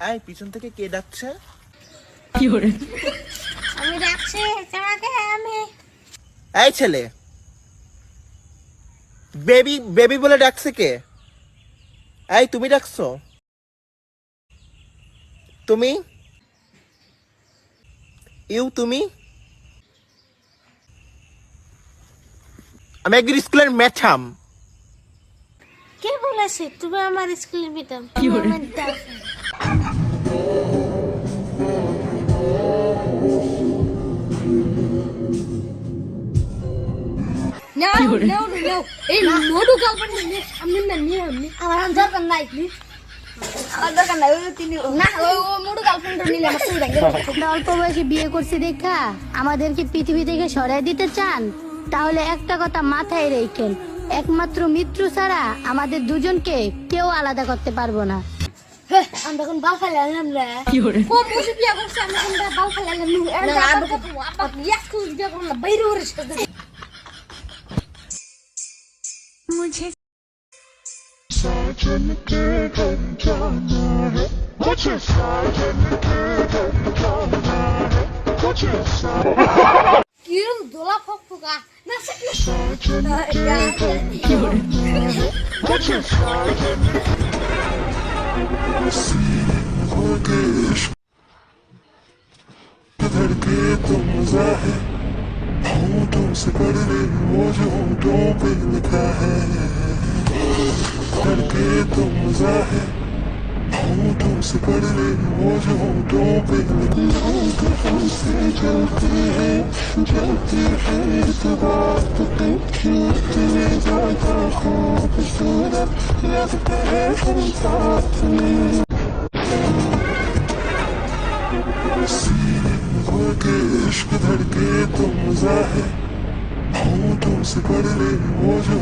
এই পিছন থেকে কে ডাকছে? আমি ডাকছি তোমাকে আমি। এই ছেলে, বেবি বেবি বলে ডাকছে কে? এই তুমি ডাকছো? তুমি তুমি আমি একদিন স্কুলের ম্যাডাম। কে বলেছে তুমি আমার স্কুলের ম্যাডাম? এই মোটু গার্লফ্রেন্ড আমি না নিয়ে আমি আমার দরকার নাই। আমার দরকার নাই, ওই তিনি না ওই মোটু গার্লফ্রেন্ড নিলে আমার সুবিধা গেল। অল্প বয়সে বিয়ে করছি দেখা আমাদেরকে পৃথিবী থেকে সরাই দিতে চান? তাহলে একটা কথা মাথায় রেখেন, একমাত্র মৃত্যু ছাড়া আমাদের দুজনকে কেউ আলাদা করতে পারবো না। আমরা কোন বাল ফেলে আনলাম রে? কোন বসে বিয়ে করছে আমি কোন বাল ফেলে আনলাম? আপনি ইয়াস্কুল বিয়ে করলে বাইরে ওরে সাথে मुझे साजन के घर जाना है, मुझे साजन के घर जाना है, मुझे কিরম দোলা ফকফকা না সে साजन के घर जाना है, मुझे साजन के इश्क धड़के तो मजा है, होठों से पढ़ ले वो जो होठों पे लिखा है, धड़के तो मजा है, होठों से पढ़ ले वो जो होठों पे लिखा से जलती है इस बात पे खींचने जाता खूबसूरत लगते हैं हम साथ में, के इश्क धड़के तो मजा है, होठों से पढ़ ले वो जो